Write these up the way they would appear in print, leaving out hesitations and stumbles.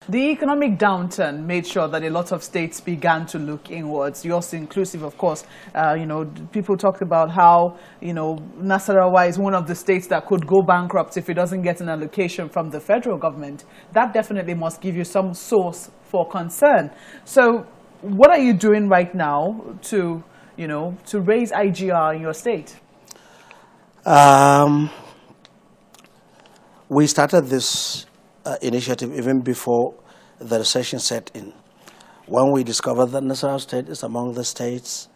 The economic downturn made sure that a lot of states began to look inwards, yours inclusive, of course. People talked about how, Nasarawa is one of the states that could go bankrupt if it doesn't get an allocation from the federal government. That definitely must give you some source for concern. So what are you doing right now to raise IGR in your state? We started this initiative even before the recession set in. When we discovered that Nasarawa state is among the states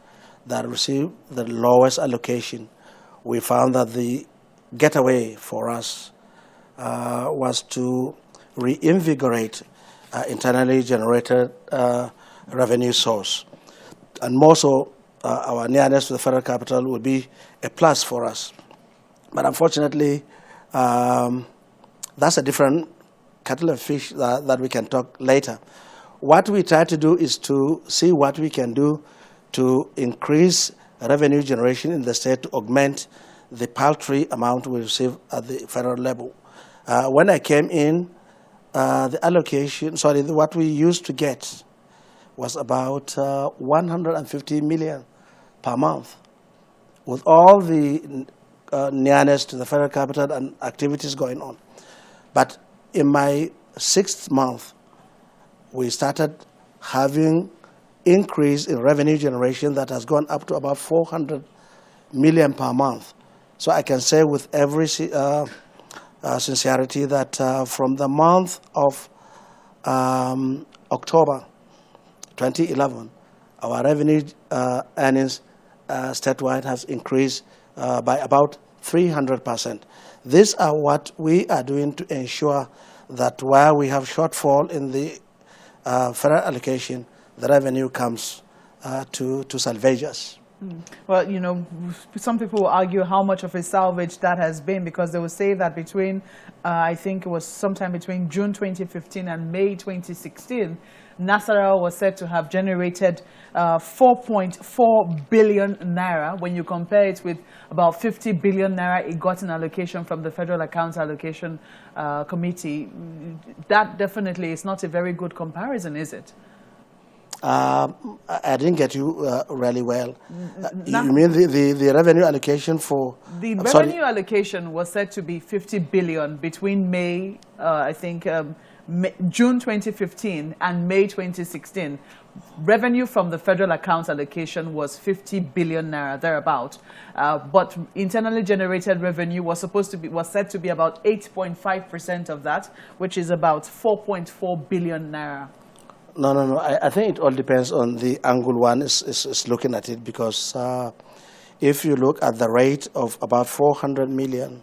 that receive the lowest allocation, we found that the getaway for us was to reinvigorate internally generated revenue source. And more so, our nearness to the federal capital would be a plus for us. But unfortunately, that's a different kettle of fish that we can talk later. What we try to do is to see what we can do to increase revenue generation in the state to augment the paltry amount we receive at the federal level. When I came in, the allocation, what we used to get was about 150 million per month. With all the nearness to the federal capital and activities going on. But in my 6th month, we started having increase in revenue generation that has gone up to about 400 million per month. So I can say with every sincerity that from the month of October 2011, our revenue earnings statewide has increased by about 300%. These are what we are doing to ensure that where we have shortfall in the federal allocation, the revenue comes to salvage us. Well, some people will argue how much of a salvage that has been, because they will say that between, I think it was sometime between June 2015 and May 2016, Nasarawa was said to have generated 4.4 billion naira. When you compare it with about 50 billion naira it got in allocation from the Federal Accounts Allocation Committee, that definitely is not a very good comparison, is it? I didn't get you really well. You mean the revenue allocation for... The revenue allocation was said to be 50 billion between May, June 2015 and May 2016. Revenue from the federal accounts allocation was 50 billion naira, thereabout. But internally generated revenue was said to be about 8.5% of that, which is about 4.4 billion naira. No. I think it all depends on the angle one is looking at it, because if you look at the rate of about 400 million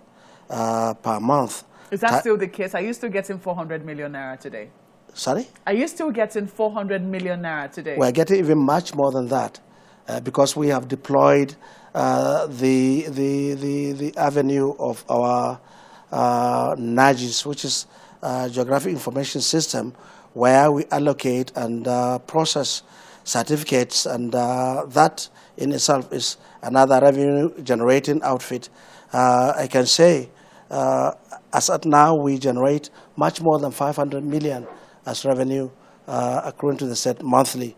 per month. Is that still the case? Are you still getting 400 million naira today? Sorry? Are you still getting 400 million naira today? We're getting even much more than that, because we have deployed the avenue of our NAGIS, which is Geographic Information System, where we allocate and process certificates, and that in itself is another revenue generating outfit. I can say as at now we generate much more than 500 million as revenue accruing to the state monthly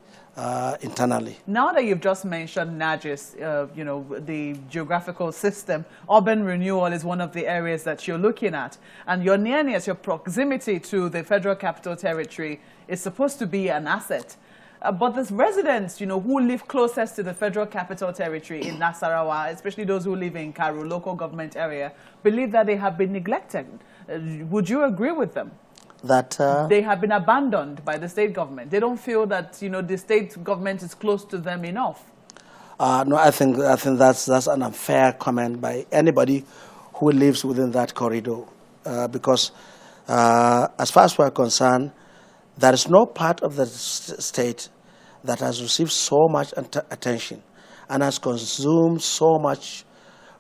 internally. Now that you've just mentioned NAGIS, the geographical system, urban renewal is one of the areas that you're looking at. And your nearness, your proximity to the Federal Capital Territory is supposed to be an asset. But the residents, who live closest to the Federal Capital Territory in Nasarawa, especially those who live in Karu, local government area, believe that they have been neglected. Would you agree with them? That they have been abandoned by the state government. They don't feel that the state government is close to them enough. No, I think that's an unfair comment by anybody who lives within that corridor, because as far as we're concerned, there is no part of the state that has received so much attention and has consumed so much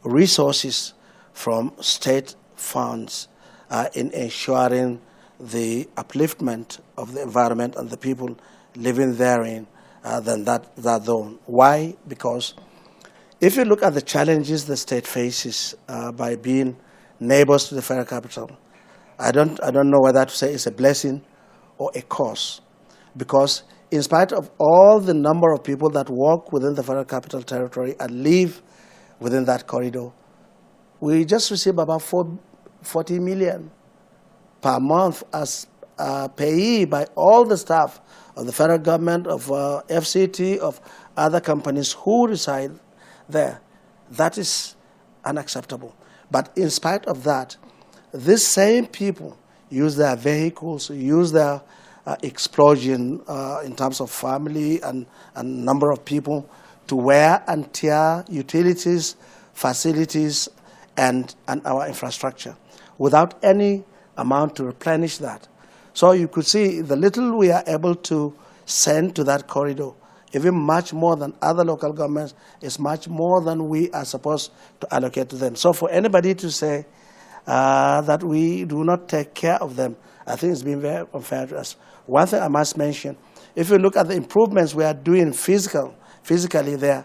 resources from state funds in ensuring the upliftment of the environment and the people living therein than that zone. Why? Because if you look at the challenges the state faces by being neighbors to the federal capital, I don't know whether to say it's a blessing or a cause. Because in spite of all the number of people that walk within the Federal Capital Territory and live within that corridor, we just receive about 40 million per month as payee by all the staff of the federal government, of FCT, of other companies who reside there. That is unacceptable. But in spite of that, these same people use their vehicles, use their explosion in terms of family and number of people to wear and tear utilities, facilities, and our infrastructure without any amount to replenish that. So you could see the little we are able to send to that corridor, even much more than other local governments, is much more than we are supposed to allocate to them. So for anybody to say that we do not take care of them, I think it's been very unfair to us. One thing I must mention, if you look at the improvements we are doing physically there,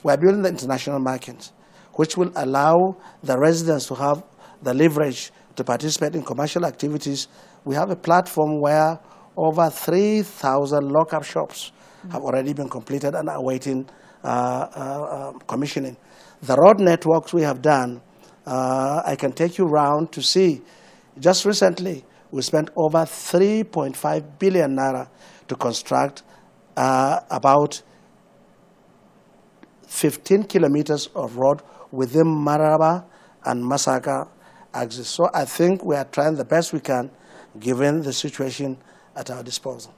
we are building the international market, which will allow the residents to have the leverage to participate in commercial activities. We have a platform where over 3,000 lock-up shops have already been completed and are awaiting commissioning. The road networks we have done, I can take you around to see. Just recently, we spent over 3.5 billion naira to construct about 15 kilometers of road within Maraba and Masaka axis. So I think we are trying the best we can given the situation at our disposal.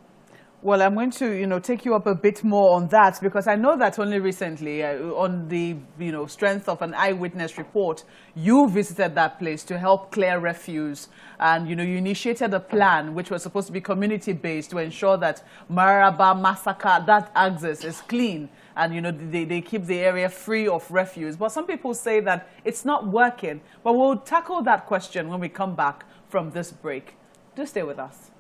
Well, I'm going to, take you up a bit more on that, because I know that only recently, on the, strength of an eyewitness report, you visited that place to help clear refuse, and you initiated a plan which was supposed to be community-based to ensure that Maraba, Masaka, that axis is clean, and they keep the area free of refuse. But some people say that it's not working. But we'll tackle that question when we come back from this break. Do stay with us.